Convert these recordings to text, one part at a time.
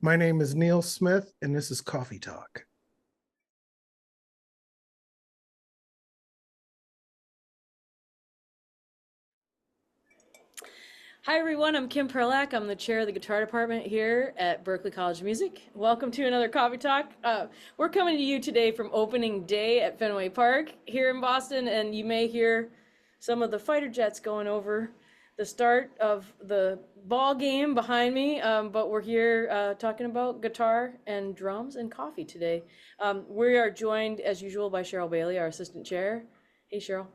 My name is Neal Smith, and this is Coffee Talk. Hi everyone, I'm Kim Perlak. I'm the chair of the guitar department here at Berklee College of Music. Welcome to another Coffee Talk. We're coming to you today from opening day at Fenway Park here in Boston, and you may hear some of the fighter jets going over the start of the ball game behind me, but we're here talking about guitar and drums and coffee today. We are joined, as usual, by Sheryl Bailey, our assistant chair. Hey, Sheryl.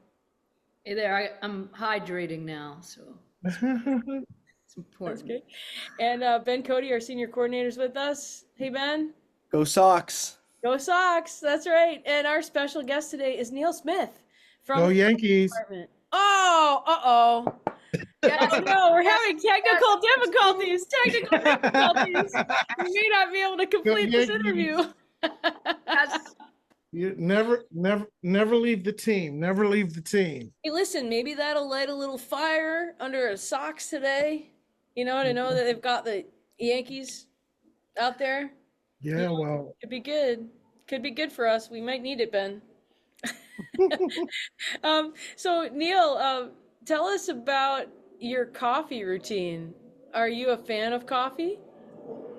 Hey there, I'm hydrating now, so it's That's important. great. And Ben Cody, our senior coordinator, is with us. Hey, Ben. Go Sox. Go Sox. That's right. And our special guest today is Neal Smith from Go the Yankees. department. Oh, uh-oh. Oh no, we're having technical difficulties. Technical difficulties. We may not be able to Go complete this interview. You never leave the team. Never leave the team. Hey, listen, maybe that'll light a little fire under our socks today. You know, to know that they've got the Yankees out there. Yeah, well, Could be good. Could be good for us. We might need it, Ben. So Neal, tell us about your coffee routine. Are you a fan of coffee?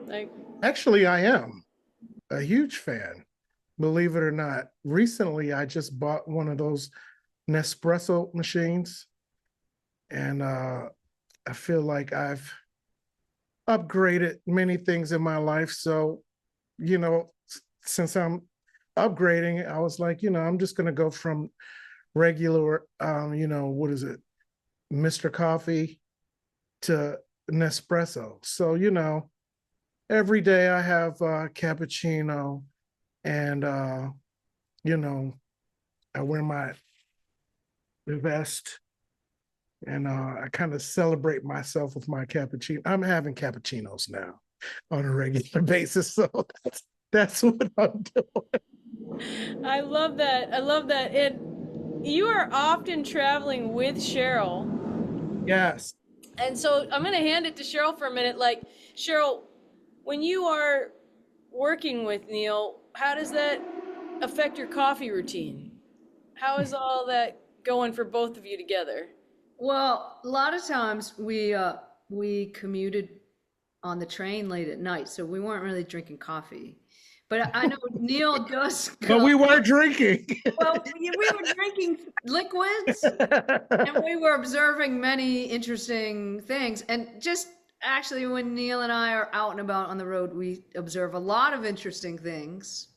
Like, actually, I am a huge fan, believe it or not. Recently, I just bought one of those Nespresso machines, and I feel like I've upgraded many things in my life. So, since I'm upgrading, I was like, I'm just going to go from regular, what is it, Mr. Coffee to Nespresso. So, every day I have cappuccino and, I wear my vest and I kind of celebrate myself with my cappuccino. I'm having cappuccinos now on a regular basis. So that's what I'm doing. I love that. I love that. And you are often traveling with Sheryl. Yes. And so I'm going to hand it to Sheryl for a minute. Like, Sheryl, when you are working with Neal, how does that affect your coffee routine? How is all that going for both of you together? Well, a lot of times we commuted on the train late at night, so we weren't really drinking coffee. But I know Neal does But go. we were drinking. Well, we were drinking liquids, and we were observing many interesting things. And just actually, when Neal and I are out and about on the road, we observe a lot of interesting things.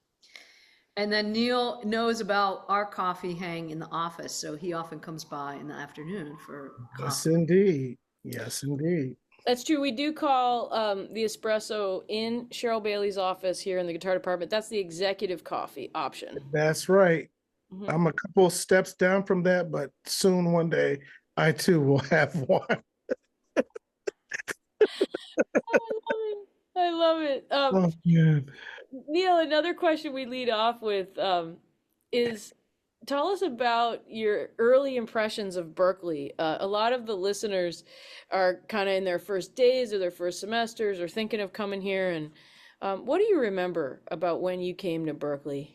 And then Neal knows about our coffee hang in the office, so he often comes by in the afternoon for Yes, coffee. indeed. Yes, indeed. That's true. We do call the espresso in Sheryl Bailey's office here in the guitar department. That's the executive coffee option. That's right. Mhm. I'm a couple of steps down from that, but soon one day I too will have one. I love it. Oh, yeah. Neal, another question we lead off with is tell us about your early impressions of Berklee. A lot of the listeners are kind of in their first days or their first semesters or thinking of coming here. And what do you remember about when you came to Berklee?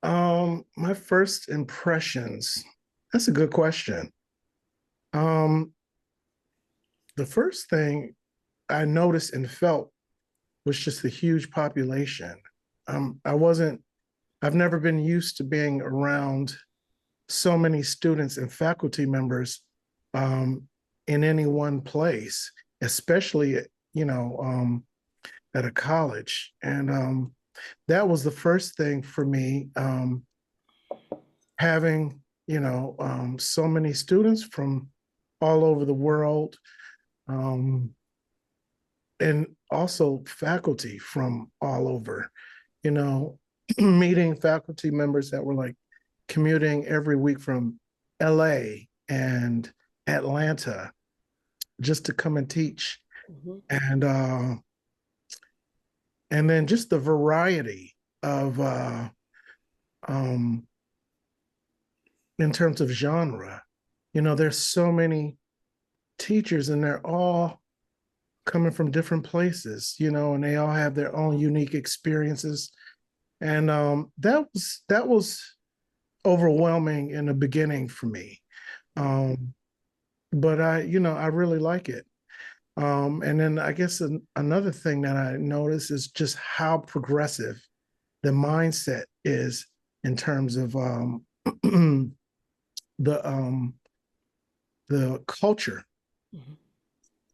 My first impressions. That's a good question. Um, the first thing I noticed and felt was just the huge population. I've never been used to being around so many students and faculty members um, in any one place, especially, at a college. And that was the first thing for me, having, so many students from all over the world. Um, and also faculty from all over, you know, meeting faculty members that were like commuting every week from LA and Atlanta just to come and teach. Mhm. And and then just the variety of um in terms of genre. There's so many teachers and they're all coming from different places, and they all have their own unique experiences. And that was overwhelming in the beginning for me. But I really like it. And then I guess another thing that I noticed is just how progressive the mindset is in terms of the the culture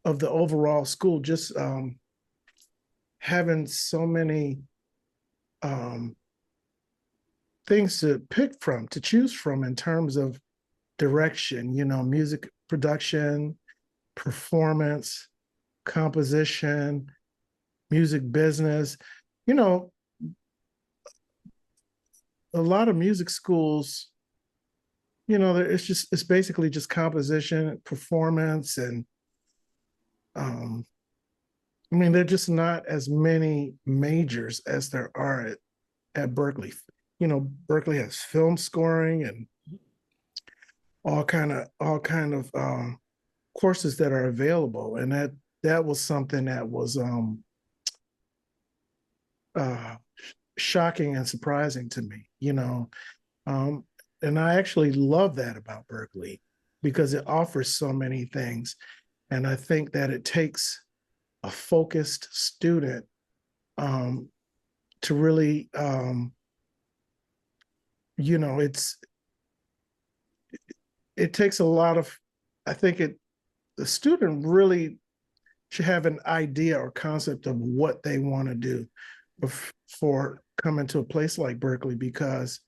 of the overall school. Just having so many things to pick from, to choose from in terms of direction, music production, performance, composition, music business. You know, a lot of music schools, it's basically just composition, performance, and I mean, there are just not as many majors as there are at Berkeley. Berkeley has film scoring and all kind of courses that are available, and that was something that was uh, shocking and surprising to me. And I actually love that about Berkeley because it offers so many things, and I think that it takes a focused student to really, it takes a lot of, I think the student really should have an idea or concept of what they want to do before coming to a place like Berkeley, because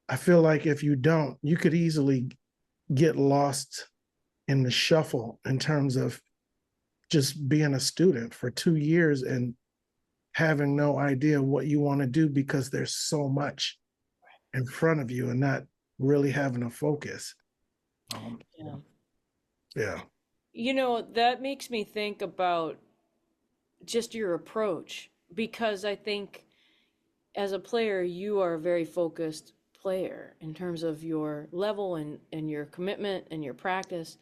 I feel like if you don't, you could easily get lost in the shuffle in terms of just being a student for 2 years and having no idea what you want to do because there's so much in front of you and not really having a focus. Yeah. Yeah. That makes me think about just your approach, because I think as a player, you are a very focused player in terms of your level and your commitment and your practice.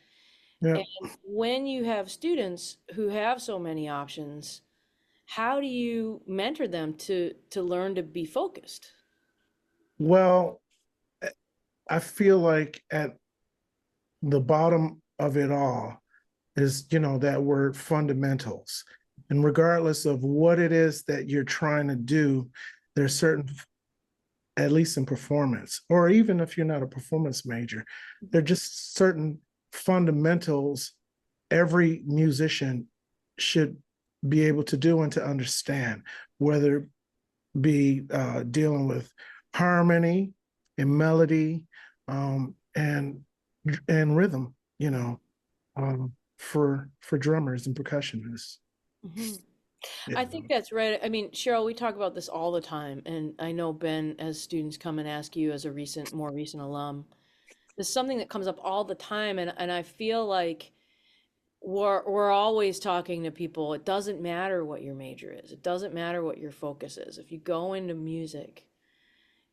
Yeah. And when you have students who have so many options, how do you mentor them to learn to be focused? Well, I feel like at the bottom of it all is, that word fundamentals. And regardless of what it is that you're trying to do, there's certain, at least in performance, or even if you're not a performance major, there are just certain fundamentals every musician should be able to do and to understand, whether it be dealing with harmony and melody, and rhythm, for drummers and percussionists. Mhm. Yeah. I think that's right. I mean, Sheryl, we talk about this all the time, and I know Ben, as students come and ask you as a more recent alum, there's something that comes up all the time, and I feel like we're always talking to people. It doesn't matter what your major is. It doesn't matter what your focus is. If you go into music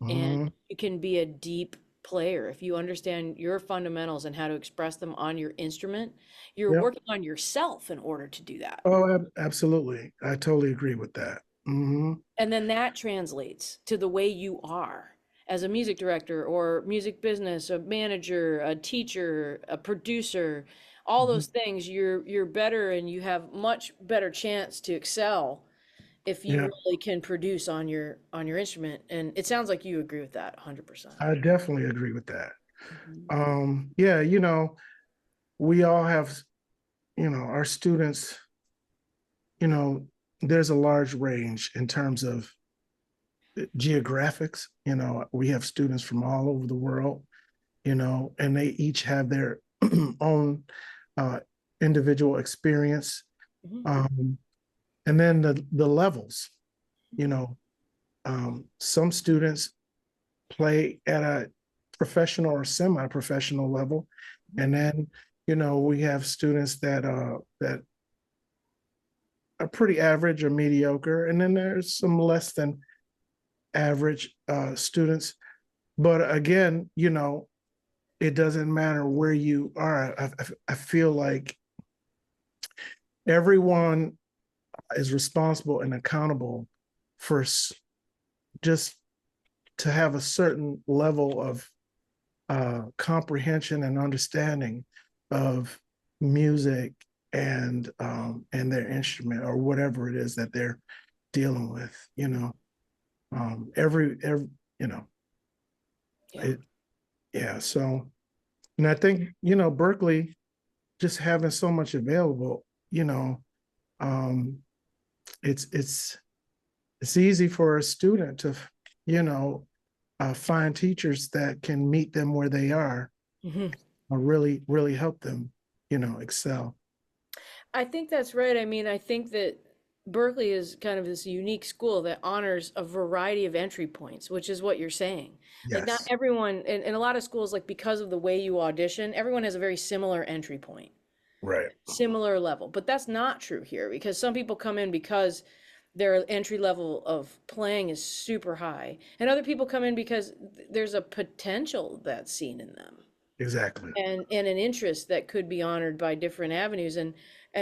and Mhm. you can be a deep player, if you understand your fundamentals and how to express them on your instrument, you're Yep. working on yourself in order to do that. Oh, absolutely. I totally agree with that. And then that translates to the way you are as a music director or music business, a manager, a teacher, a producer, all Mhm. those things. You're better and you have much better chance to excel if you Yeah, really can produce on your instrument. And it sounds like you agree with that 100%. I definitely agree with that. Mhm. Yeah, we all have, our students, you know, there's a large range in terms of geographics. We have students from all over the world, and they each have their own uh, individual experience. Mhm. Um, and then the levels, you know, some students play at a professional or semi-professional level, and then we have students that are pretty average or mediocre, and then there's some less than average students. But again, it doesn't matter where you are. I feel like everyone is responsible and accountable for just to have a certain level of comprehension and understanding of music and their instrument or whatever it is that they're dealing with. Every you know Yeah. it, yeah. So, and I think Berkeley just having so much available. Um, it's easy for a student to you know find teachers that can meet them where they are Hmm. or really help them excel. I think that's right. I mean, I think that Berkeley is kind of this unique school that honors a variety of entry points, which is what you're saying. Like, not Yes. everyone, in a lot of schools, like because of the way you audition, everyone has a very similar entry point, Right. similar level. But that's not true here because some people come in because their entry level of playing is super high, and other people come in because there's a potential that's seen in them Exactly. and an interest that could be honored by different avenues. And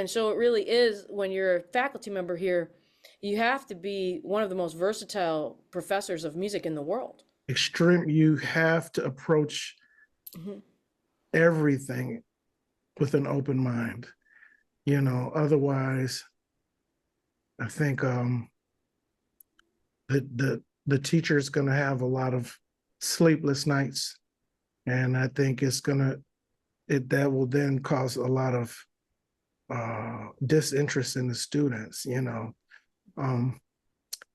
so it really is, when you're a faculty member here, you have to be one of the most versatile professors of music in the world. Extreme. You have to approach Hmm. everything with an open mind. Otherwise, I think the teacher is going to have a lot of sleepless nights, and I think that will then cause a lot of disinterest in the students. Um,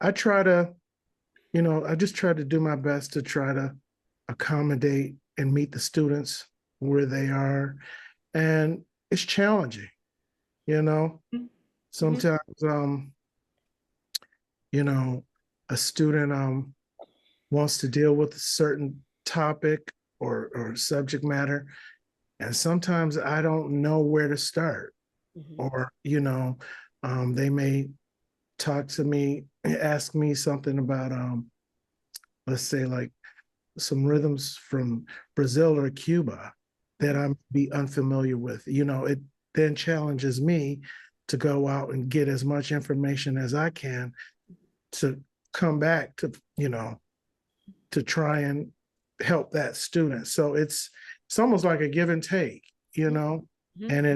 I try to, I just try to do my best to try to accommodate and meet the students where they are, and it's challenging. You know, Hmm. sometimes you know, a student wants to deal with a certain topic or subject matter, and sometimes I don't know where to start. Hmm. Or they may talk to me, ask me something about let's say like some rhythms from Brazil or Cuba that I'm be unfamiliar with. It then challenges me to go out and get as much information as I can to come back to to try and help that student. So it's almost like a give and take, Hmm. and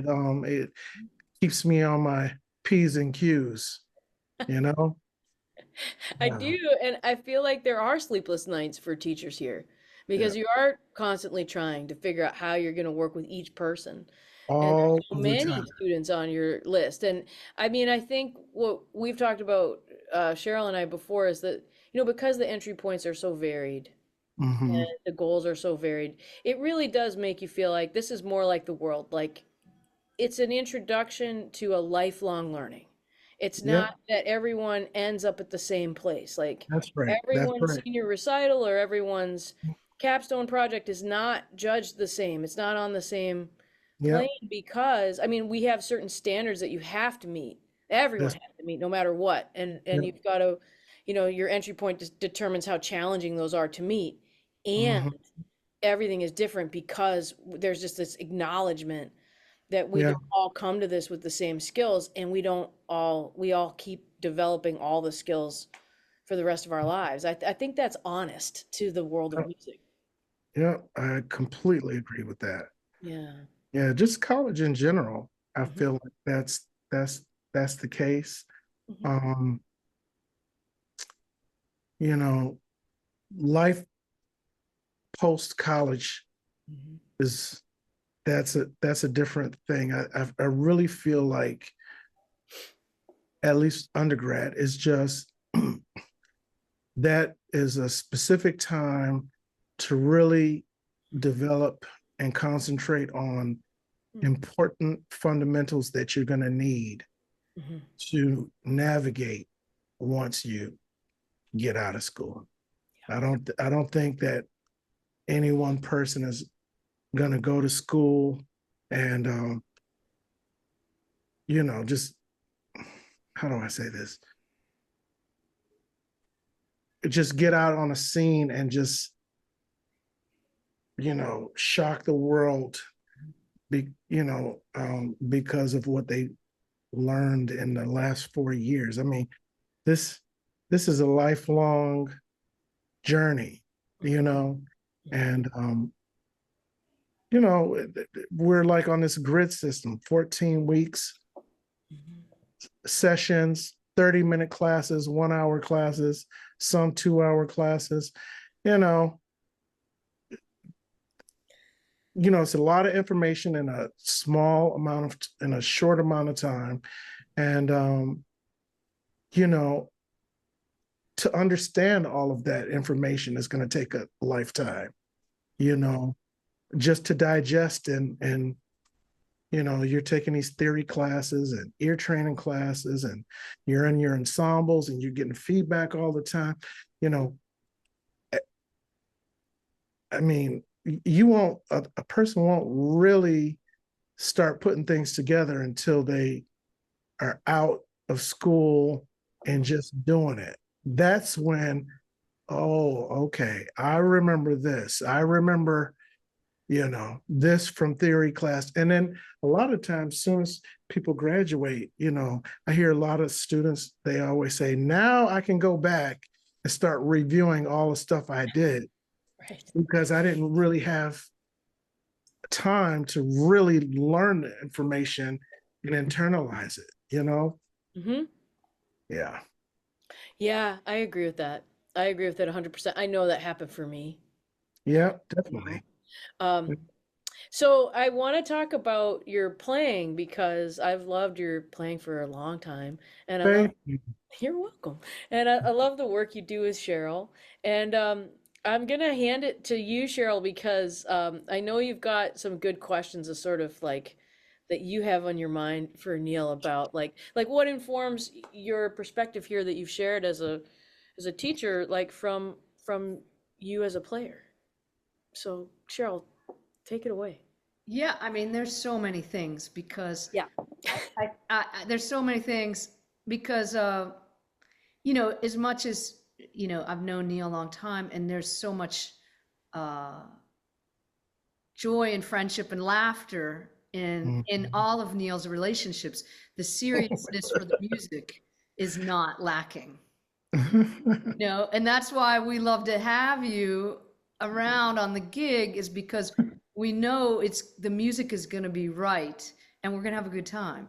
it keeps me on my P's and Q's, you know. I Yeah. do, and I feel like there are sleepless nights for teachers here Yeah. because you are constantly trying to figure out how you're going to work with each person. And All there's so the many time. students on your list. And I mean, I think what we've talked about, Cheryl and I, before, is that, because the entry points are so varied Hmm. and the goals are so varied, it really does make you feel like this is more like the world. Like, it's an introduction to a lifelong learning. It's Yeah, not that everyone ends up at the same place. Like, that's right. That's everyone's right. senior recital or everyone's capstone project is not judged the same. It's not on the same Yeah, plane because, I mean, we have certain standards that you have to meet. Everyone that's has to meet no matter what. And yeah. you've got to, your entry point determines how challenging those are to meet. And Hmm. everything is different because there's just this acknowledgement that we Yeah. don't all come to this with the same skills, and we all keep developing all the skills for the rest of our lives. I think that's honest to the world of music. Yeah, I completely agree with that. Yeah. Yeah, just college in general. I Hmm. feel like that's the case. Hmm. Um, you know, life post college Hmm. is that's a different thing. I really feel like at least undergrad is just that is a specific time to really develop and concentrate on important fundamentals that you're going to need Hmm. to navigate once you get out of school. I don't think that any one person is going to go to school and just how do I say this? Just get out on a scene and just shock the world because of what they learned in the last 4 years. I mean, this this is a lifelong journey, you know, and we're like on this grid system, 14 weeks, sessions, 30-minute classes, 1 hour classes, some 2 hour classes, you know, it's a lot of information in a in a short amount of time. And, you know, to understand all of that information is going to take a lifetime, you know, just to digest and, you're taking these theory classes and ear training classes and you're in your ensembles and you're getting feedback all the time. You know, I mean, a person won't really start putting things together until they are out of school and just doing it. That's when, oh, okay, I remember this. I remember, this from theory class. And then a lot of times, as soon as people graduate, I hear a lot of students, they always say, now I can go back and start reviewing all the stuff I did. Right. Because I didn't really have time to really learn the information and internalize it, Mm-hmm. Yeah. Yeah, I agree with that. I agree with that 100%. I know that happened for me. Yeah, definitely. So I want to talk about your playing because I've loved your playing for a long time, and you're welcome. And I love the work you do with Sheryl. And I'm gonna hand it to you, Sheryl, because I know you've got some good questions of sort of like that you have on your mind for Neal about like what informs your perspective here that you've shared as a teacher, like from you as a player. So Sheryl, take it away. Yeah, I mean, there's so many things because Yeah, there's so many things because as much as I've known Neal a long time, and there's so much joy and friendship and laughter in all of Neal's relationships. The seriousness for the music is not lacking. And that's why we love to have you around on the gig, is because we know the music is going to be right and we're going to have a good time.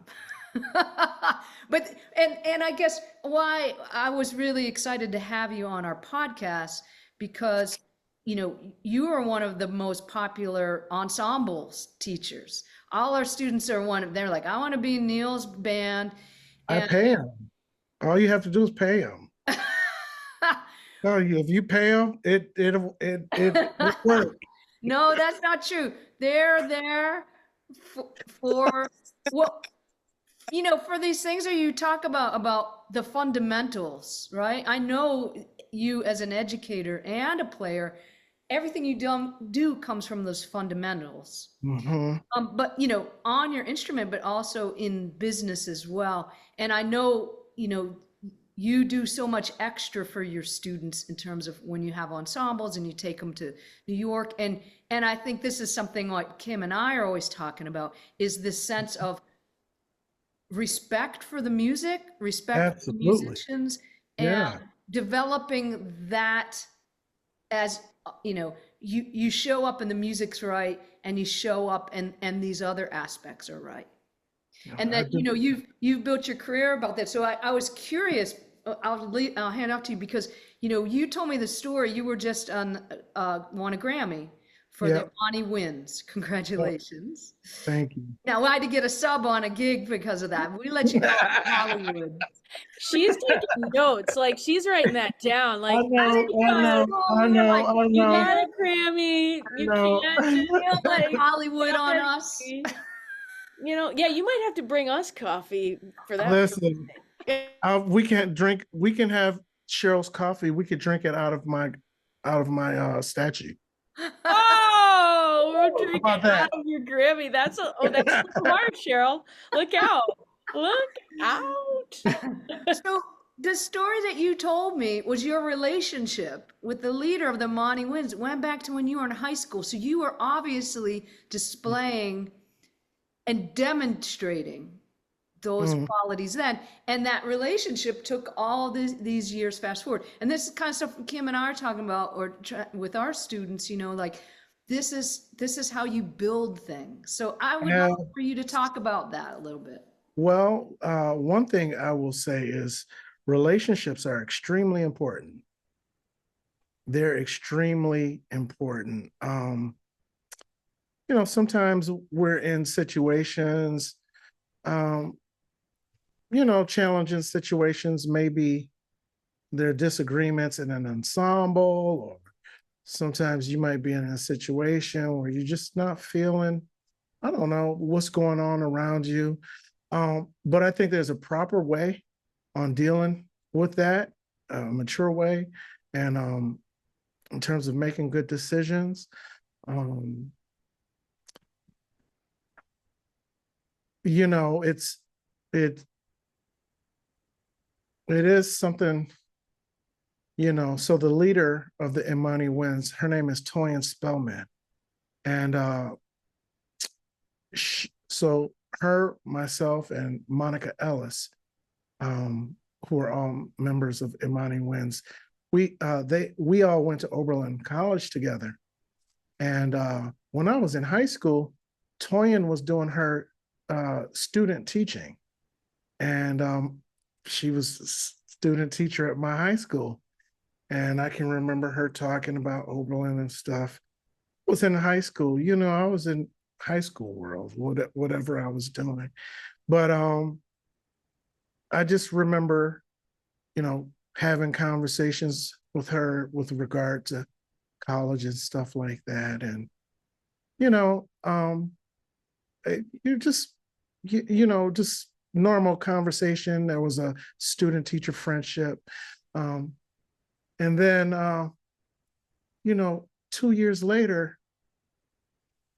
But I guess why I was really excited to have you on our podcast, because you are one of the most popular ensembles teachers. All our students they're like, I want to be in Neal's band. I pay them. All you have to do is pay them. No, if you pay them, it works. No, that's not true. They're there for well, for these things that you talk about the fundamentals, right? I know you as an educator and a player, everything you do comes from those fundamentals. Mm-hmm. But on your instrument, but also in business as well. And I know you do so much extra for your students in terms of when you have ensembles and you take them to New York. And I think this is something like Kim and I are always talking about, is this sense of respect for the music, respect for the musicians, and developing that as, you show up and the music's right, and you show up and these other aspects are right. And that, you've built your career about that. So I was curious, I'll hand off to you because, you told me the story. You were just won a Grammy for the Monty Wins. Congratulations. Thank you. Now I had to get a sub on a gig because of that. We let you know Hollywood. She's taking notes, like she's writing that down. Like I know. You got a Grammy. You can't let Hollywood on us. Yeah, you might have to bring us coffee for that. Listen, we can't drink. We can have Sheryl's coffee. We could drink it out of my statue. Oh, we're drinking out of your Grammy. That's smart, Sheryl. Look out! Look out! So the story that you told me was your relationship with the leader of the Monty Winds. It went back to when you were in high school. So you were obviously displaying and demonstrating those Mm. qualities then. And that relationship took all these years fast forward. And this is kind of stuff Kim and I are talking about, or with our students, you know, like this is how you build things. So I would Yeah. love for you to talk about that a little bit. Well, one thing I will say is relationships are extremely important. They're extremely important. You know, sometimes we're in situations, um, you know, challenging situations. Maybe there are disagreements in an ensemble, or sometimes you might be in a situation where you're just not feeling, I don't know, what's going on around you. But I think there's a proper way on dealing with that, a mature way, and in terms of making good decisions. Um, you know, it it is something, you know. So the leader of the Imani Winds, her name is Toyin Spellman, and so her, myself, and Monica Ellis, um, who are all members of Imani Winds, we all went to Oberlin College together. And when I was in high school, Toyin was doing her student teaching, and she was a student teacher at my high school. And I can remember her talking about Oberlin and stuff. I was in high school, you know, I was in high school world, whatever I was doing. But I just remember, you know, having conversations with her with regard to college and stuff like that. And, you know, you just, you know, just normal conversation. There was a student teacher friendship. Um, and then, you know, 2 years later,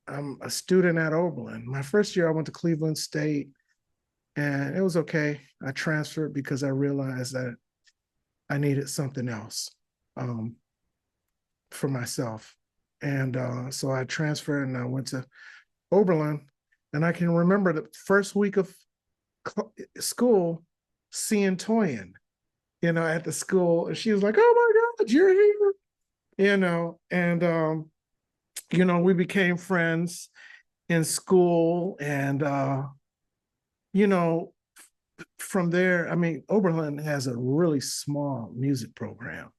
I'm a student at Oberlin. My first year, I went to Cleveland State, and it was okay. I transferred because I realized that I needed something else um, for myself. And so I transferred and I went to Oberlin. And I can remember the first week of school seeing Toyin, you know, at the school. And she was like, "Oh my God, you're here," you know. And, you know, we became friends in school. And, you know, from there, I mean, Oberlin has a really small music program.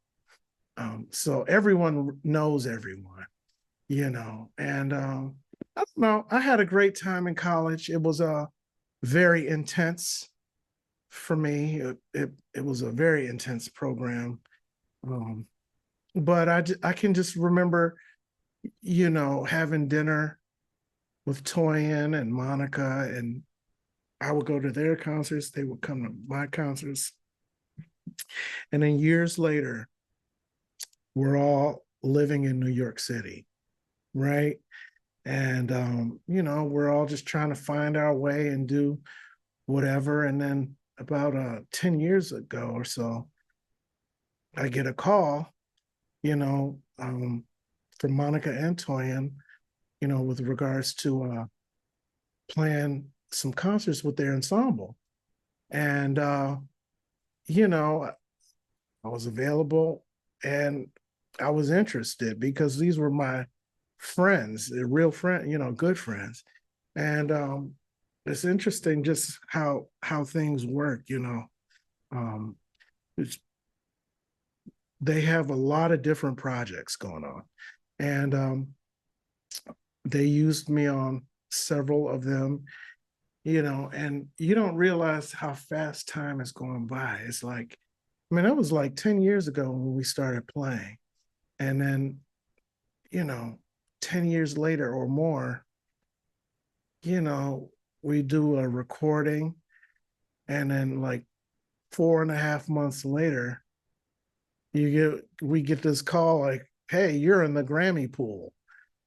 So everyone knows everyone, you know. And I don't know, I had a great time in college. It was very intense for me. It was a very intense program. Um, but I can just remember, you know, having dinner with Toyin and Monica, and I would go to their concerts. They would come to my concerts. And then years later, we're all living in New York City, right? And, you know, we're all just trying to find our way and do whatever. And then about 10 years ago or so, I get a call, you know, from Monica and Toyin, you know, with regards to playing some concerts with their ensemble. And, you know, I was available and I was interested because these were my friends, they're real friends, you know, good friends. And it's interesting just how things work, you know. Um, they have a lot of different projects going on. And they used me on several of them, you know, and you don't realize how fast time is going by. It's like, I mean, that was like 10 years ago when we started playing. And then, you know, 10 years later or more, you know, we do a recording. And then like 4.5 months later, we get this call like, "Hey, you're in the Grammy pool."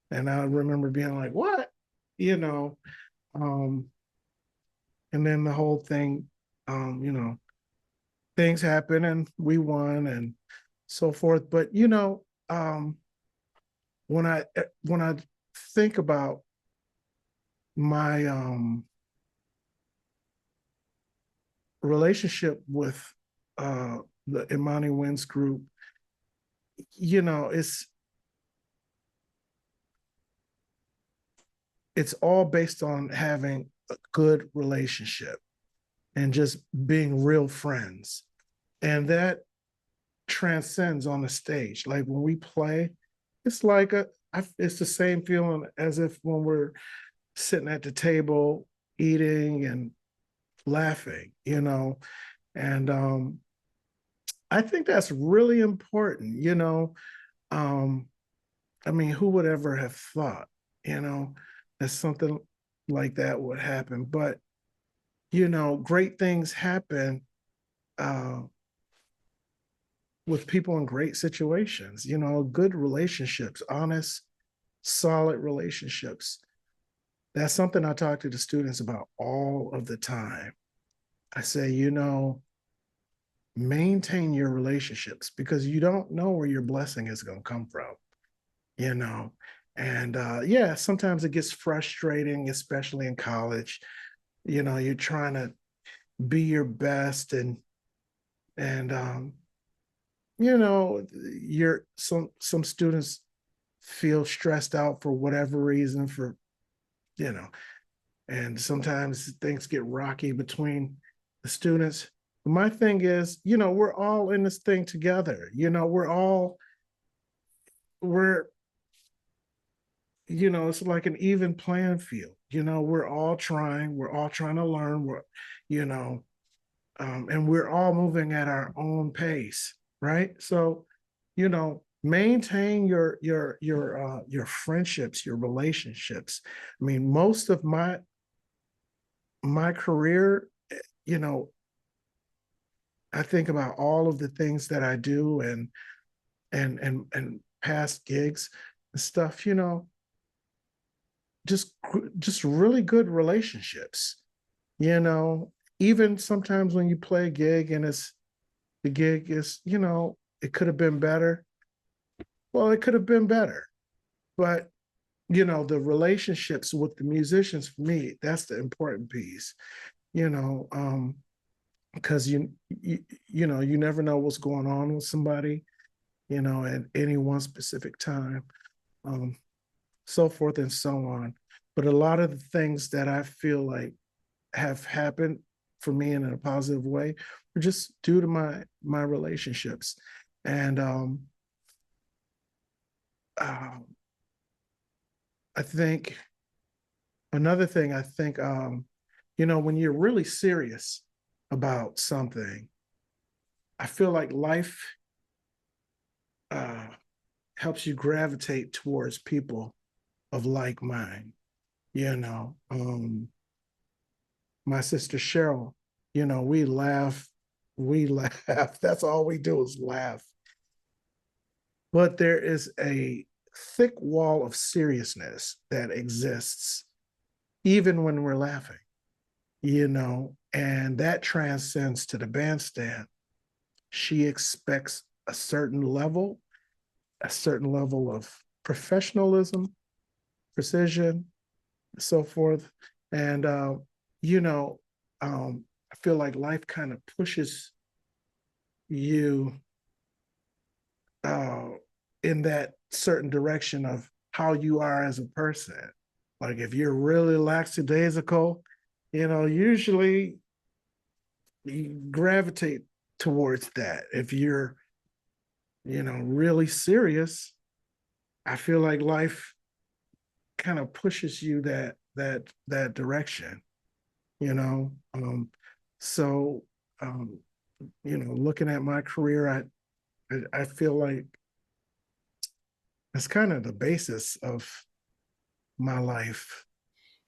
And I remember being like, "What?" You know, um, and then the whole thing, you know, things happen and we won and so forth. But you know, when I think about my relationship with the Imani Winds group, you know, it's all based on having a good relationship and just being real friends. And that transcends on the stage. Like when we play, it's like it's the same feeling as if when we're sitting at the table eating and laughing, you know. And I think that's really important, you know. Um, I mean, who would ever have thought, you know, that something like that would happen? But, you know, great things happen uh, with people in great situations, you know, good relationships, honest, solid relationships. That's something I talk to the students about all of the time. I say, you know, maintain your relationships because you don't know where your blessing is going to come from, you know. And yeah, sometimes it gets frustrating, especially in college. You know, you're trying to be your best and you know, you're some students feel stressed out for whatever reason for, you know, and sometimes things get rocky between the students. My thing is, you know, we're all in this thing together. You know, we're, you know, it's like an even playing field. You know, we're all trying to learn, you know, and we're all moving at our own pace, right? So, you know, maintain your friendships, your relationships. I mean, most of my career, you know, I think about all of the things that I do and past gigs and stuff, you know, just really good relationships, you know, even sometimes when you play a gig and the gig is, you know, it could have been better. Well, it could have been better, but you know, the relationships with the musicians for me, that's the important piece, you know, because you know, you never know what's going on with somebody, you know, at any one specific time, um, so forth and so on. But a lot of the things that I feel like have happened for me in a positive way were just due to my relationships. And uh, I think another thing I think you know, when you're really serious about something, I feel like life uh, helps you gravitate towards people of like mind. You know, my sister Sheryl, you know, we laugh. That's all we do is laugh. But there is a thick wall of seriousness that exists even when we're laughing, you know, and that transcends to the bandstand. She expects a certain level of professionalism, precision, so forth. And, you know, I feel like life kind of pushes you uh, in that certain direction of how you are as a person. Like if you're really lackadaisical, you know, usually you gravitate towards that. If you're, you know, really serious, I feel like life kind of pushes you that direction, you know. So um, you know, looking at my career, I feel like it's kind of the basis of my life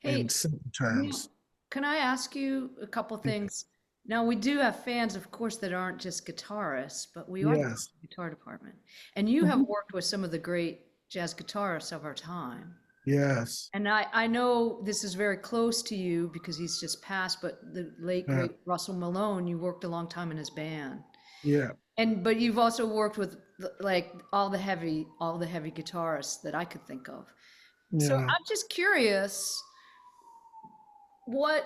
in Hey, simple Neil, terms. can I ask you a couple things? Now, we do have fans, of course, that aren't just guitarists, but we are the Yes. guitar department. And you have Mhm. worked with some of the great jazz guitarists of our time. Yes. And I know this is very close to you because he's just passed, but the late, Uh, great Russell Malone, you worked a long time in his band. yeah. And but you've also worked with like all the heavy guitarists that I could think of. So Yeah. I'm just curious, what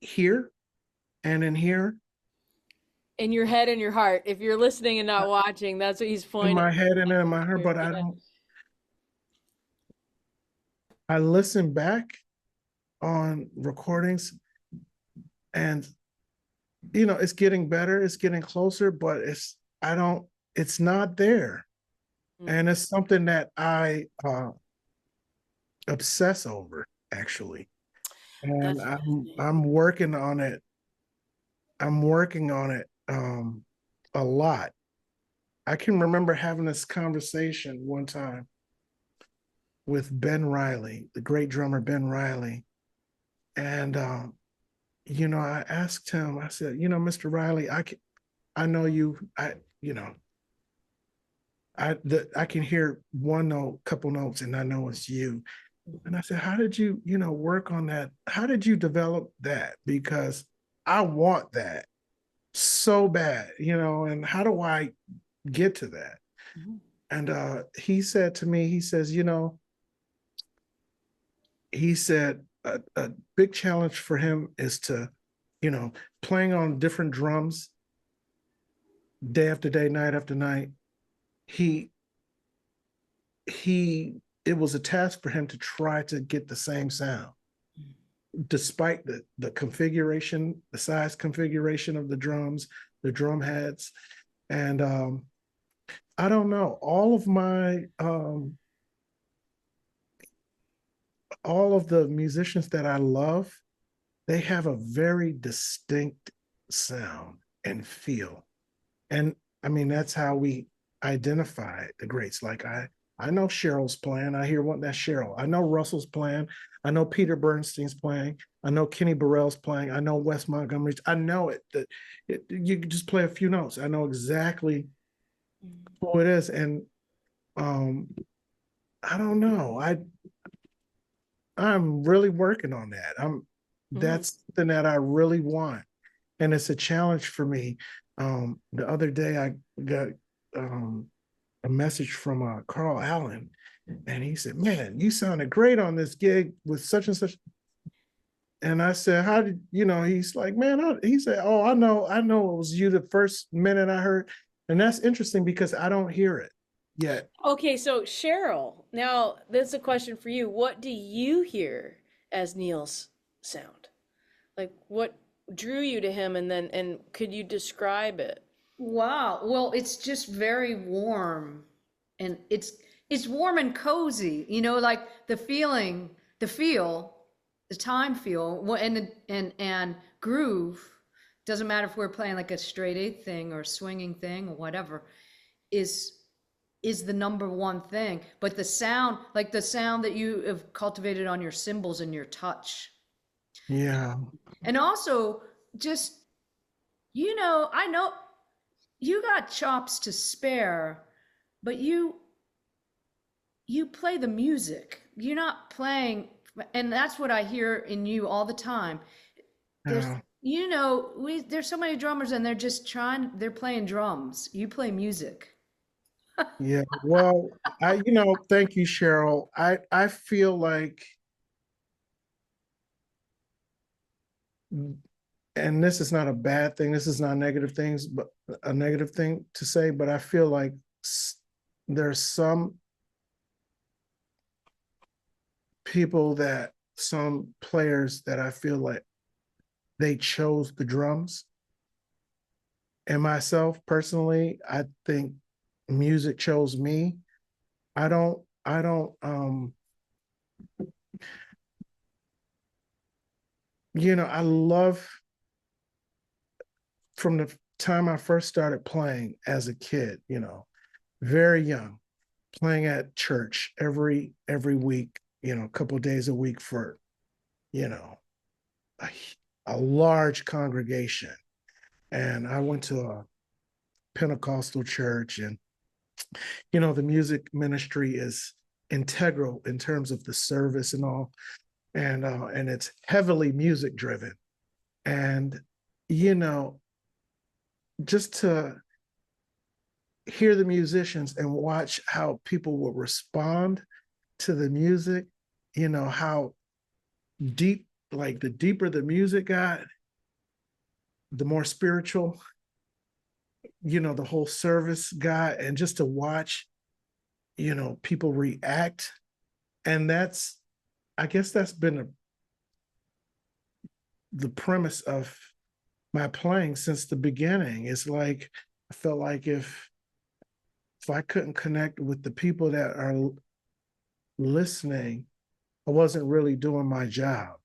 here and in here, In your head and your heart. If you're listening and not watching, that's what he's in pointing. my head and in my heart, but Yeah. I listen back on recordings, and it's getting better, it's getting closer, but it's not there. And it's something that I obsess over, actually. And That's I'm working on it. I'm working on it a lot. I can remember having this conversation one time with Ben Riley, the great drummer Ben Riley. And I asked him, I said, Mr. Riley, I know you, I can hear one note, couple notes, and I know it's you. And I said, how did you, work on that? How did you develop that? Because I want that so bad, and how do I get to that? And he said to me, he says, he said a big challenge for him is to, playing on different drums day after day, night after night. He it was a task for him to try to get the same sound, despite the configuration, the size configuration of the drums, the drum heads. And I don't know, all of the musicians that I love, they have a very distinct sound and feel. And I mean, that's how we identify the greats. Like I know Sheryl's playing. I hear that's Sheryl. I know Russell's playing. I know Peter Bernstein's playing. I know Kenny Burrell's playing. I know Wes Montgomery's. I know it. You just play a few notes. I know exactly who it is. And I don't know. I'm really working on that. That's something that I really want, and it's a challenge for me. The other day I got a message from Carl Allen, and he said, "Man, you sounded great on this gig with such and such." And I said, "How did you know?" He's like, "Man," he said, "Oh, I know it was you the first minute I heard," and that's interesting because I don't hear it yet. Okay, so Sheryl, now this is a question for you. What do you hear as Neal's sound? Like what drew you to him, and could you describe it? Wow. Well, it's just very warm, and it's warm and cozy. Like the feeling, the feel, the time feel, and groove. Doesn't matter if we're playing like a straight eight thing or a swinging thing or whatever, is the number one thing. But the sound, like the sound that you have cultivated on your cymbals and your touch. Yeah. And also just, I know you got chops to spare, but you play the music. You're not playing, and that's what I hear in you all the time. There's, Yeah. there's so many drummers and they're playing drums. You play music. Yeah. Well, thank you, Sheryl. I feel like, and this is not a bad thing, this is not negative things, but a negative thing to say, but I feel like there's some some players that I feel like they chose the drums. And myself personally, I think music chose me. I don't I love, from the time I first started playing as a kid, very young, playing at church every week, a couple of days a week for, you know, a, a large congregation. And I went to a Pentecostal church, and the music ministry is integral in terms of the service and all, and it's heavily music driven. And just to hear the musicians and watch how people will respond to the music, how deep like the deeper the music got, the more spiritual, the whole service got, and just to watch, people react. And I guess that's been the premise of my playing since the beginning. It's like, I felt like if I couldn't connect with the people that are listening, I wasn't really doing my job.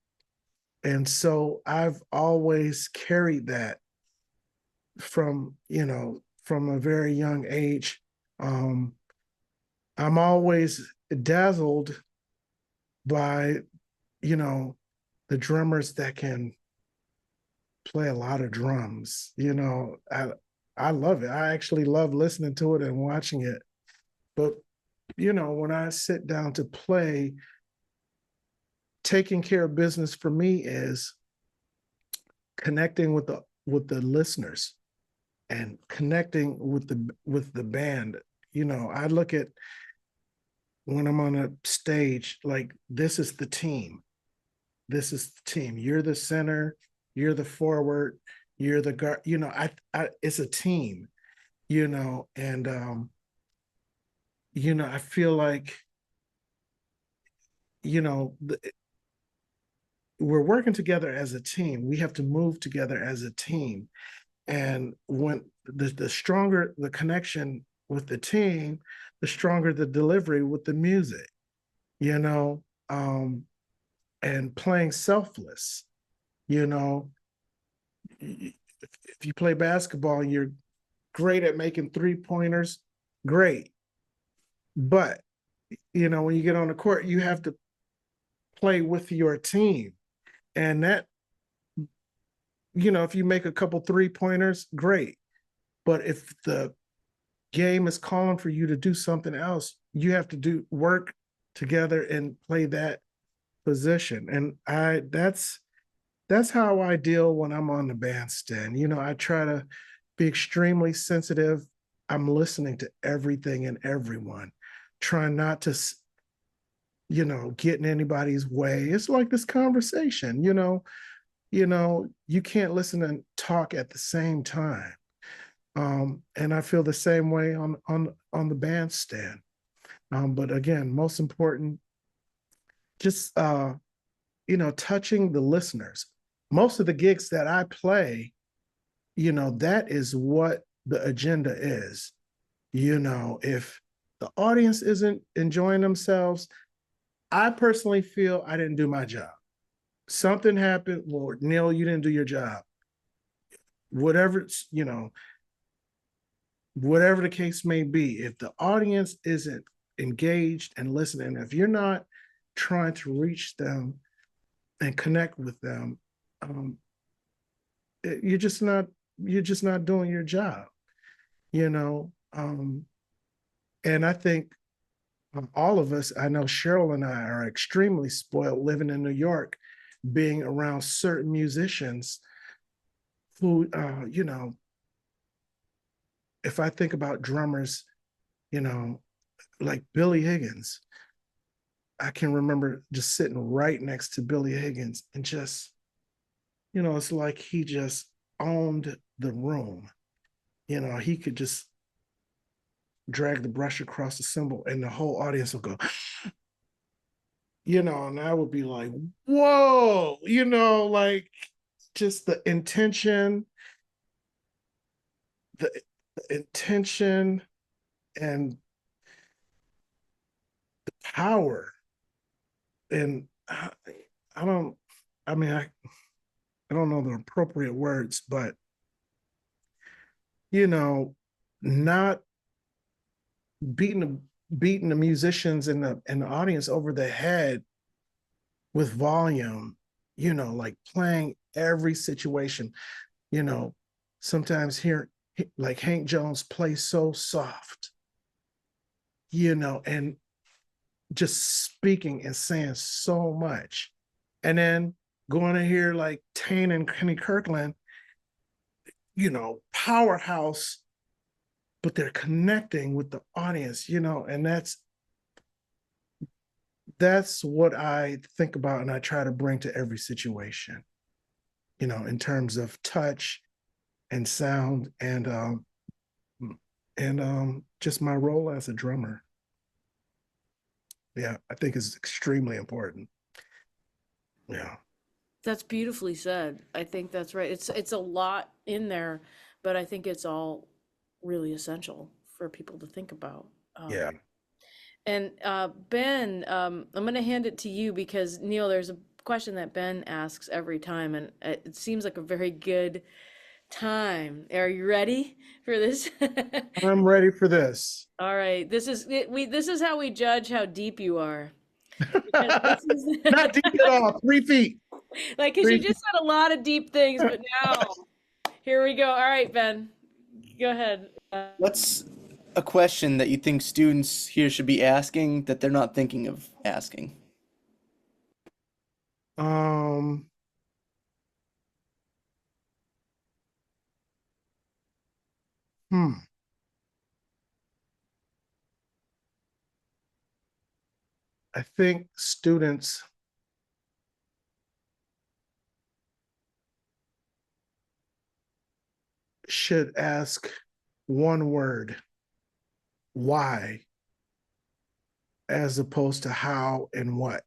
And so I've always carried that from a very young age. I'm always dazzled by, the drummers that can play a lot of drums. I love it. I actually love listening to it and watching it. But, when I sit down to play, taking care of business for me is connecting with the listeners and connecting with the band. I look at when I'm on a stage, like, this is the team. This is the team. You're the center, you're the forward, you're the guard. It's a team, and I feel like, we're working together as a team. We have to move together as a team. And when the stronger the connection with the team, the stronger the delivery with the music, and playing selfless. If you play basketball and you're great at making 3-pointers, great. But, when you get on the court, you have to play with your team. And that, if you make a couple 3-pointers, great. But if the game is calling for you to do something else, you have to work together and play that position. And that's how I deal when I'm on the bandstand. I try to be extremely sensitive. I'm listening to everything and everyone, trying not to, get in anybody's way. It's like this conversation, you can't listen and talk at the same time. And I feel the same way on the bandstand. But again, most important, just touching the listeners. Most of the gigs that I play, that is what the agenda is. If the audience isn't enjoying themselves, I personally feel I didn't do my job. Something happened, Lord, Neal, you didn't do your job. Whatever, whatever the case may be, if the audience isn't engaged and listening, if you're not trying to reach them and connect with them, you're just not doing your job, and I think all of us, I know Sheryl and I are extremely spoiled living in New York, being around certain musicians who, if I think about drummers, like Billy Higgins, I can remember just sitting right next to Billy Higgins and just, it's like he just owned the room. He could just drag the brush across the cymbal and the whole audience will go, and I would be like, whoa, like just the intention and the power. And I don't, I mean, I don't know the appropriate words, but, not beating the musicians and the audience over the head with volume, like playing every situation, sometimes here, like Hank Jones plays so soft, and just speaking and saying so much. And then going to hear like Tane and Kenny Kirkland, powerhouse, but they're connecting with the audience, and that's what I think about and I try to bring to every situation, in terms of touch and sound and just my role as a drummer. Yeah, I think is extremely important. Yeah. That's beautifully said. I think that's right. It's a lot in there, but I think it's all really essential for people to think about. Yeah. And Ben, I'm going to hand it to you because Neil, there's a question that Ben asks every time, and it seems like a very good time. Are you ready for this? I'm ready for this. All right, this is how we judge how deep you are. Because this is Not deep at all. 3 feet. like, because you 3 feet. just said a lot of deep things, but now here we go. All right, Ben, go ahead. What's a question that you think students here should be asking that they're not thinking of asking? Um, hmm. I think students should ask one word, why, as opposed to how and what.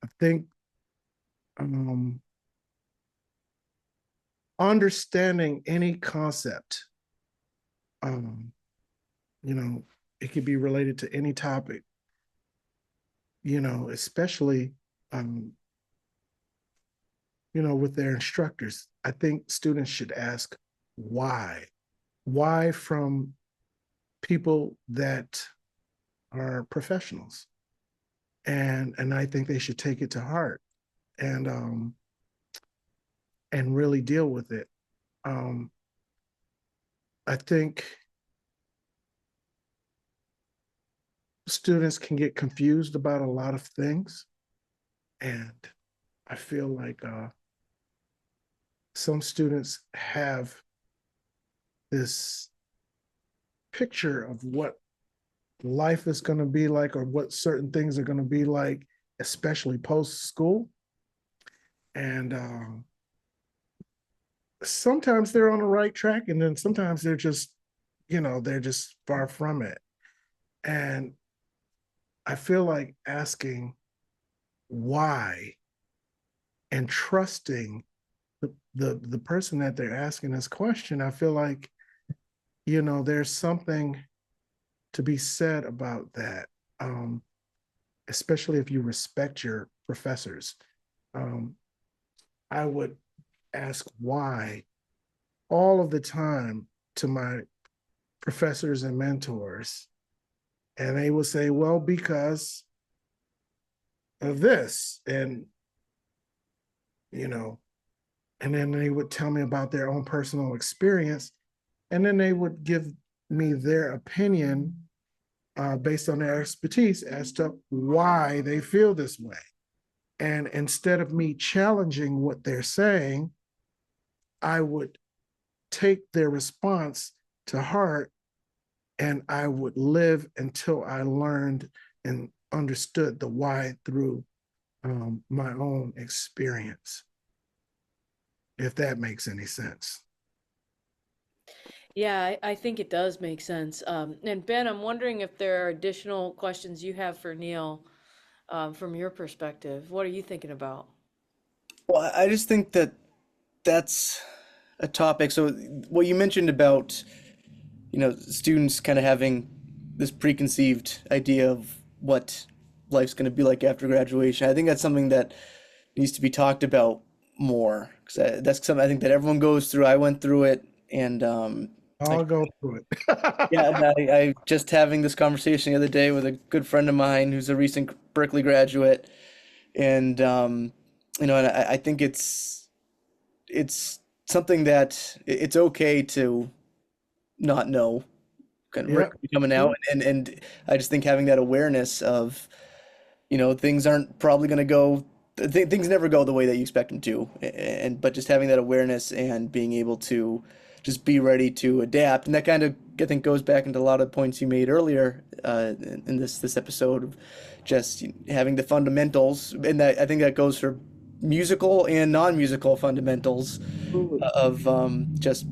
I think um, understanding any concept, um, you know, it could be related to any topic, especially, um, with their instructors. I think students should ask why. Why from people that are professionals. And I think they should take it to heart and and really deal with it. Um, I think students can get confused about a lot of things, and I feel like some students have this picture of what life is going to be like or what certain things are going to be like, especially post school. And sometimes they're on the right track, and then sometimes they're just far from it. And I feel like asking why and trusting the person that they're asking this question, I feel like, there's something to be said about that, especially if you respect your professors. Um, I would ask why all of the time to my professors and mentors, and they would say, well, because of this, and you know, and then they would tell me about their own personal experience, and then they would give me their opinion based on their expertise as to why they feel this way. And instead of me challenging what they're saying, I would take their response to heart and I would live until I learned and understood the why through my own experience, if that makes any sense. Yeah, I think it does make sense. And Ben, I'm wondering if there are additional questions you have for Neil from your perspective. What are you thinking about? Well, I just think that that's a topic. So what you mentioned about, students kind of having this preconceived idea of what life's going to be like after graduation. I think that's something that needs to be talked about more because that's something I think that everyone goes through. I went through it, and I'll go through yeah, it. and I just having this conversation the other day with a good friend of mine who's a recent Berkeley graduate, and and I think it's something that it's okay to not know kind of Yeah. Rick coming out, and I just think having that awareness of things aren't probably going to go things never go the way that you expect them to, and but just having that awareness and being able to just be ready to adapt, and that kind of I think goes back into a lot of points you made earlier in this episode of just having the fundamentals, and that I think that goes for musical and non-musical fundamentals Absolutely. of just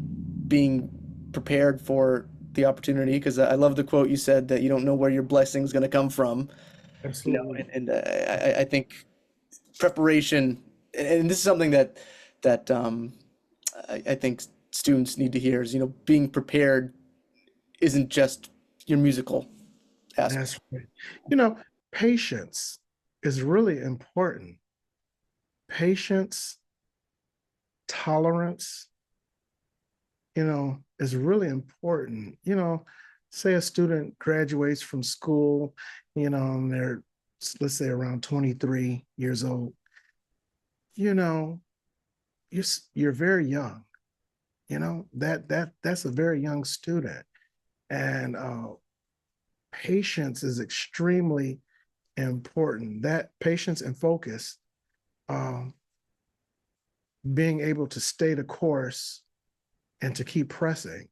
being prepared for the opportunity. Because I love the quote you said that you don't know where your blessing's going to come from, Absolutely. and I think preparation, and this is something that I think students need to hear is, being prepared isn't just your musical aspect. That's right. You know, patience is really important. Patience, tolerance, is really important. Say a student graduates from school, and they're, let's say, around 23 years old. You know, you're very young. That's a very young student, and patience is extremely important. That patience and focus, um, being able to stay the course and to keep pressing.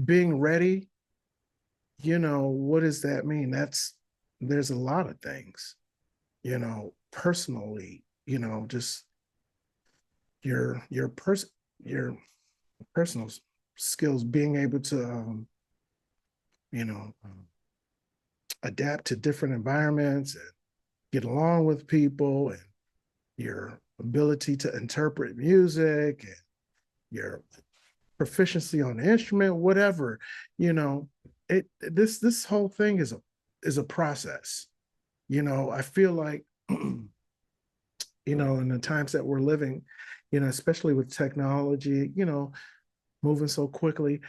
Being ready. What does that mean? There's a lot of things. Personally. Just your personal skills, being able to you know um, adapt to different environments and get along with people, and your ability to interpret music, and your proficiency on the instrument, whatever. This whole thing is a process. I feel like in the times that we're living, especially with technology, moving so quickly,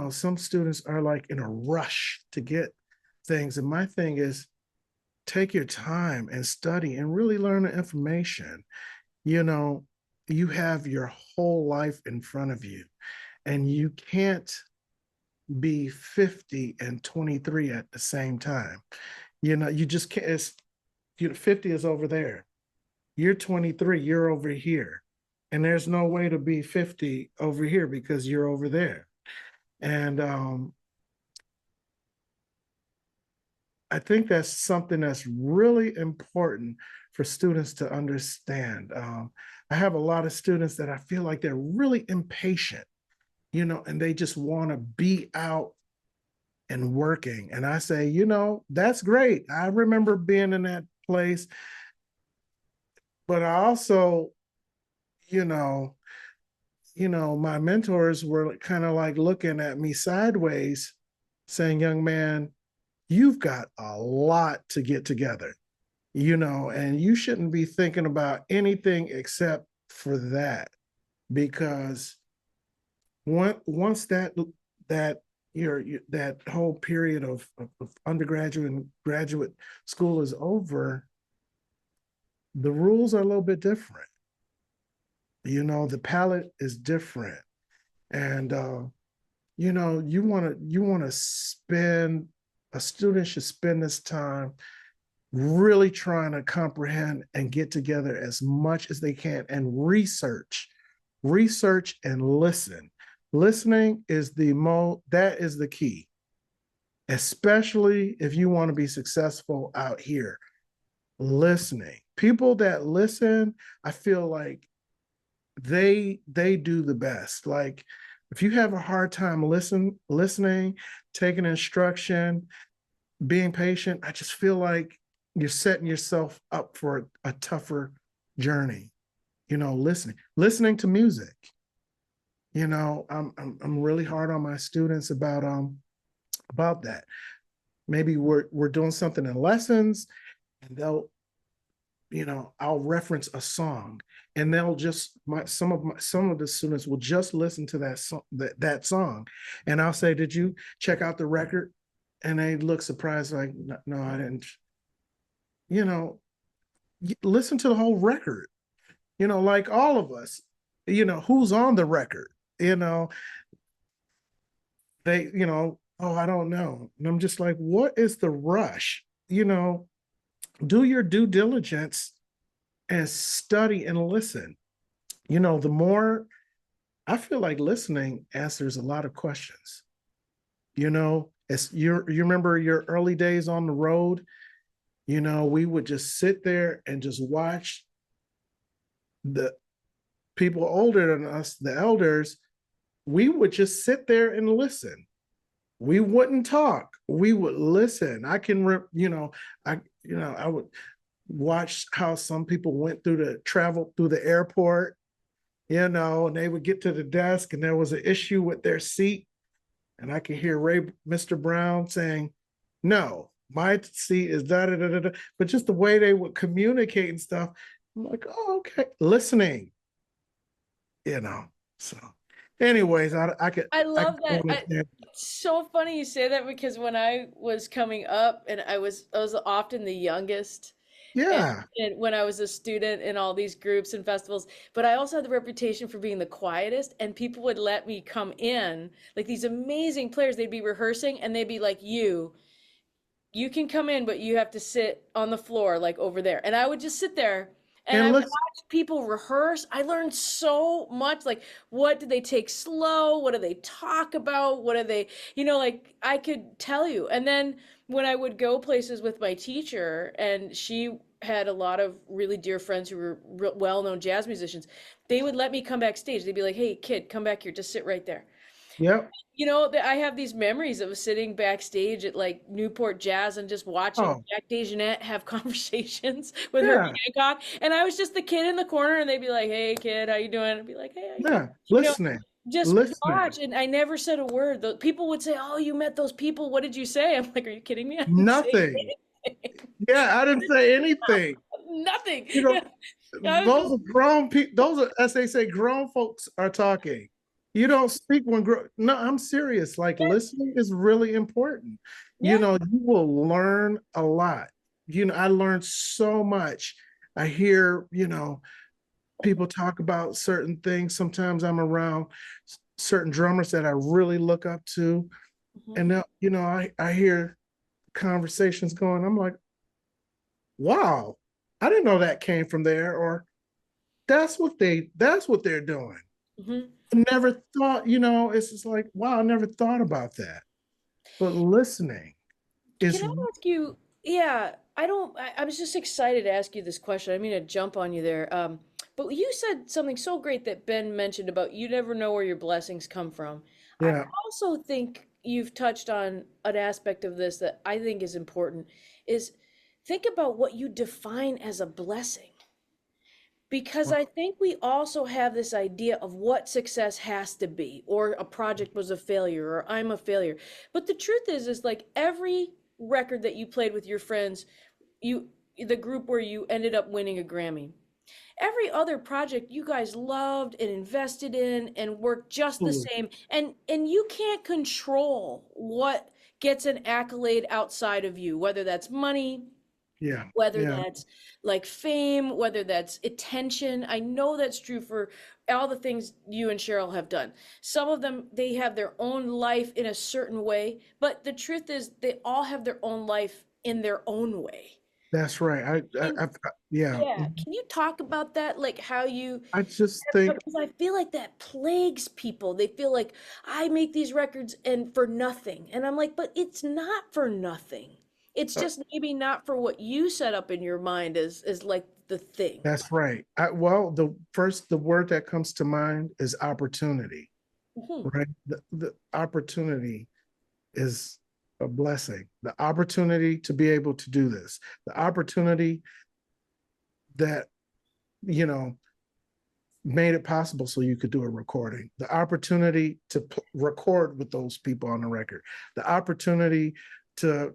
some students are like in a rush to get things. And my thing is, take your time and study and really learn the information. You know, you have your whole life in front of you, and you can't be 50 and 23 at the same time. You just can't. 50 is over there. You're 23, you're over here. And there's no way to be 50 over here because you're over there. And I think that's something that's really important for students to understand. I have a lot of students that I feel like they're really impatient, and they just want to be out and working. And I say, that's great. I remember being in that place, but I also, you know, my mentors were kind of like looking at me sideways, saying, young man, you've got a lot to get together, and you shouldn't be thinking about anything except for that. Because once that whole period of undergraduate and graduate school is over, the rules are a little bit different. The palette is different. And you want to spend a student should spend this time really trying to comprehend and get together as much as they can and research and listen. Listening is that is the key, especially if you want to be successful out here. Listening. People that listen, I feel like they do the best. Like, if you have a hard time listening, taking instruction, being patient, I just feel like you're setting yourself up for a tougher journey. Listening to music. I'm really hard on my students about that. Maybe we're doing something in lessons, and I'll reference a song, and they'll just some of the students will just listen to that song, and I'll say, "Did you check out the record?" And they look surprised, like, "No, I didn't." Listen to the whole record. Like all of us. Who's on the record. They, oh, I don't know, and I'm just like, what is the rush? Do your due diligence and study and listen. The more I feel like listening answers a lot of questions. You know, you remember your early days on the road, you know, we would just sit there and just watch the people older than us, the elders, we would just sit there and listen. We wouldn't talk. We would listen. I would watch how some people went through the travel through the airport, you know, and they would get to the desk and there was an issue with their seat. And I could hear Mr. Brown saying, no, my seat is da da da da. But just the way they would communicate and stuff, I'm like, oh, okay, listening, you know. So, anyways, I I love could go that. on there. It's so funny you say that because when I was coming up and I was often the youngest and, Yeah, and when I was a student in all these groups and festivals, but I also had the reputation for being the quietest and people would let me come in, like these amazing players, they'd be rehearsing and they'd be like, you can come in, but you have to sit on the floor, like over there. And I would just sit there and I and would listen, watch people rehearse. I learned so much. Like, what do they take slow? What do they talk about? What do they, like I could tell you. And then when I would go places with my teacher, and she had a lot of really dear friends who were well-known jazz musicians, they would let me come backstage. They'd be like, hey, kid, come back here. Just sit right there. yep. I have these memories of sitting backstage at like Newport Jazz and just watching Oh, Jack DeJohnette have conversations with Herbie yeah, Hancock. And I was just the kid in the corner and they'd be like, hey kid, how you doing? I'd be like, hey, how you doing? yeah, You know, listening, just listening, watch. And I never said a word. People would say, oh, you met those people. What did you say? I'm like, are you kidding me? I didn't say nothing. anything. Yeah, I didn't say anything. Nothing. You know, Yeah. I was those just, are grown people. Those are, as they say, grown folks are talking. You don't speak when no, I'm serious. Like listening is really important. You yeah. know, you will learn a lot. You know, I learned so much. I hear, you know, people talk about certain things. Sometimes I'm around certain drummers that I really look up to. Mhm. And, you know, I hear conversations going, I'm like, wow, I didn't know that came from there. Or that's what they're doing. Mhm. I never thought, you know, it's just like, wow, I never thought about that. But listening Can is, I ask you? Yeah, I don't. I was just excited to ask you this question. I didn't mean to jump on you there. But you said something so great that Ben mentioned about you never know where your blessings come from. I yeah, also think you've touched on an aspect of this that I think is important. Is think about what you define as a blessing. Because I think we also have this idea of what success has to be, or a project was a failure, or I'm a failure. But the truth is like every record that you played with your friends, you the group where you ended up winning a Grammy. Every other project you guys loved and invested in and worked just the absolutely. same. And you can't control what gets an accolade outside of you, whether that's money, Yeah, whether yeah, that's like fame, whether that's attention. I know that's true for all the things you and Sheryl have done. Some of them, they have their own life in a certain way, but the truth is, they all have their own life in their own way. that's right. And Yeah, yeah, can you talk about that? Like how you, I just think, because I feel like that plagues people. They feel like I make these records and for nothing. And I'm like, but it's not for nothing. It's uh, just maybe not for what you set up in your mind as like the thing. that's right. Well, the word that comes to mind is opportunity, Mhm. right? The opportunity is a blessing. The opportunity to be able to do this, the opportunity that, you know, made it possible so you could do a recording, the opportunity to record with those people on the record, the opportunity to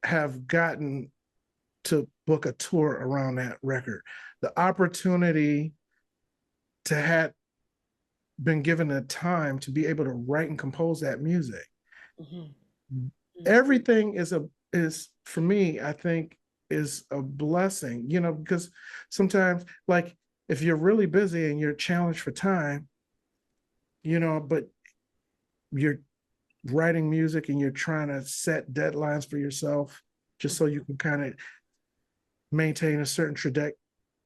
have gotten to book a tour around that record, the opportunity to have been given the time to be able to write and compose that music. Mhm. Everything is for me, I think, is a blessing, you know, because sometimes, like, if you're really busy and you're challenged for time, you know, but you're writing music and you're trying to set deadlines for yourself just so you can kind of maintain a certain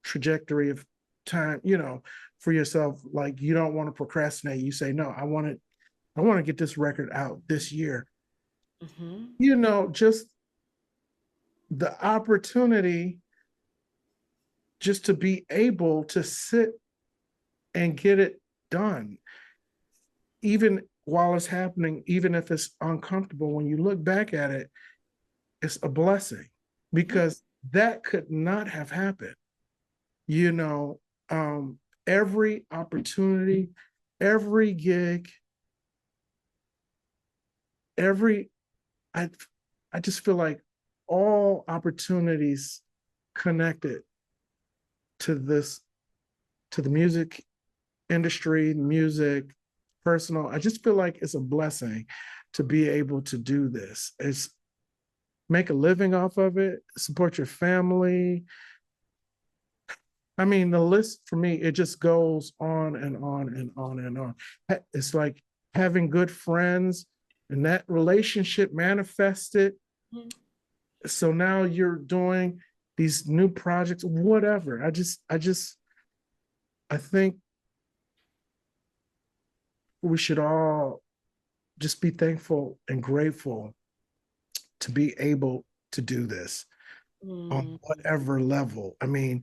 trajectory of time, you know, for yourself, like you don't want to procrastinate. You say, no, I want to get this record out this year. Mm-hmm. You know, just the opportunity just to be able to sit and get it done, even while it's happening, even if it's uncomfortable, when you look back at it, it's a blessing because that could not have happened. You know, every opportunity, every gig, every, I, I just feel like all opportunities connected to this, to the music industry, music, personal. I just feel like it's a blessing to be able to do this. It's make a living off of it, support your family. I mean, the list for me, it just goes on and on and on and on. It's like having good friends and that relationship manifested. Mm-hmm. So now you're doing these new projects, whatever. I think we should all just be thankful and grateful to be able to do this on whatever level. I mean,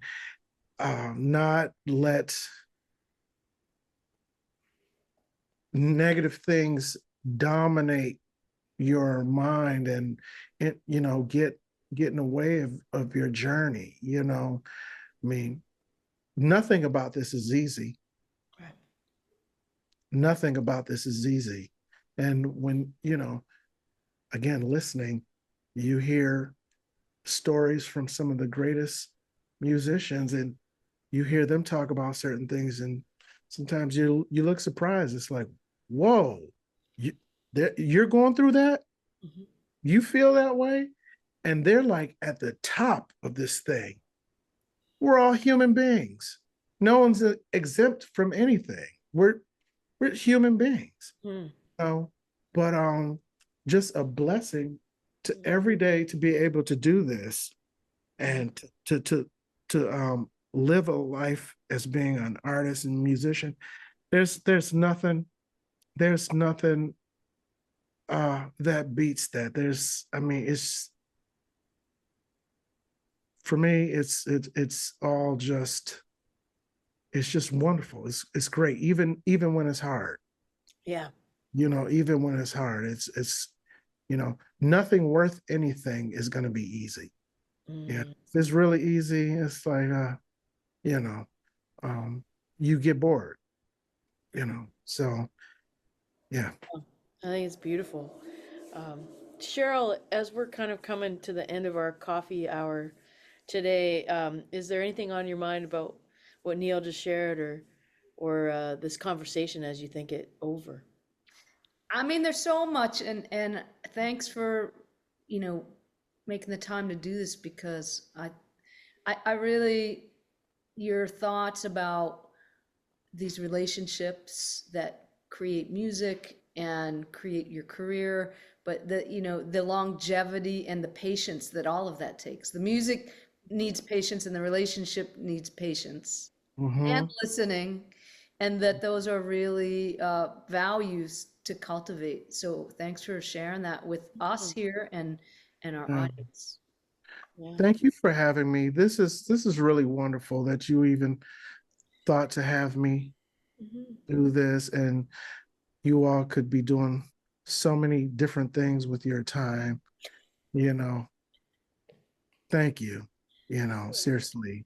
not let negative things dominate your mind and it, you know, get in the way of your journey. You know, I mean, nothing about this is easy. Right. Nothing about this is easy. And when, you know, again, listening, you hear stories from some of the greatest musicians and you hear them talk about certain things and sometimes you look surprised. It's like, whoa, you, you're going through that? Mm-hmm. You feel that way? And they're like at the top of this thing. We're all human beings. No one's exempt from anything. We're human beings. Mm. know, but just a blessing to every day to be able to do this and to live a life as being an artist and musician. There's nothing there's nothing that beats that. There's I mean it's for me it's all just it's just wonderful. It's great even when it's hard. Yeah. You know, even when it's hard, it's you know, nothing worth anything is going to be easy. Yeah, Mm. if it's really easy, it's like you know, um, you get bored. You know, so yeah. I think it's beautiful. Um, Cheryl, as we're kind of coming to the end of our coffee hour today, is there anything on your mind about what Neal just shared or this conversation as you think it over? I mean, there's so much, and thanks for, you know, making the time to do this because I really your thoughts about these relationships that create music and create your career, but the, you know, the longevity and the patience that all of that takes. The music needs patience and the relationship needs patience and Mm-hmm. listening, and that those are really values to cultivate. So thanks for sharing that with us here and our Yeah. audience. Yeah. Thank you for having me. This is really wonderful that you even thought to have me Hmm. do this, and you all could be doing so many different things with your time. You know, thank you. You know, seriously,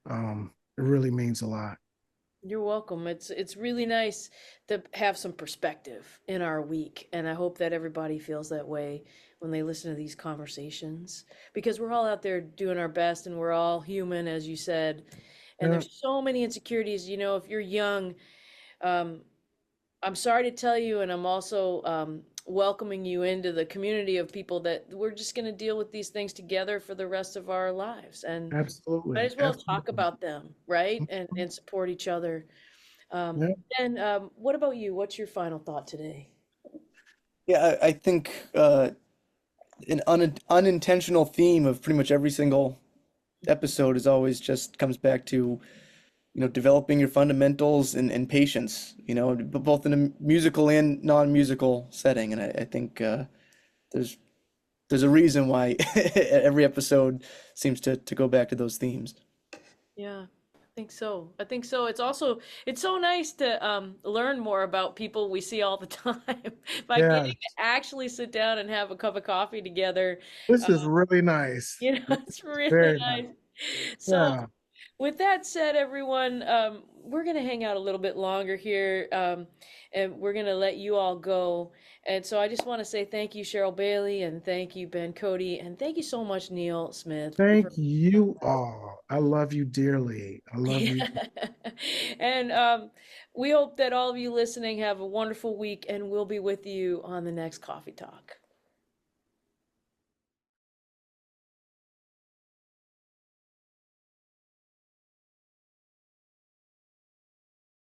it really means a lot. You're welcome. It's really nice to have some perspective in our week, and I hope that everybody feels that way when they listen to these conversations because we're all out there doing our best and we're all human, as you said. And Yeah, there's so many insecurities. You know, if you're young, um, I'm sorry to tell you, and I'm also welcoming you into the community of people that we're just going to deal with these things together for the rest of our lives, and might absolutely, as well talk absolutely. about them, right? And support each other. Yeah. And what about you? What's your final thought today? Yeah, I think an unintentional theme of pretty much every single episode is always just comes back to developing your fundamentals and patience, but both in a musical and non-musical setting. And I think there's there's a reason why every episode seems to go back to those themes. Yeah, I think so. I think so. It's so nice to learn more about people we see all the time by getting Yes, to actually sit down and have a cup of coffee together. this Uh, is really nice. it's really Very nice. nice. So, Yeah. with that said, everyone, we're gonna hang out a little bit longer here, and we're gonna let you all go. And so, I just want to say thank you, Cheryl Bailey, and thank you, Ben Cody, and thank you so much, Neal Smith, Thank for you all. I love you dearly. I love you. yeah. And we hope that all of you listening have a wonderful week, and we'll be with you on the next Coffee Talk.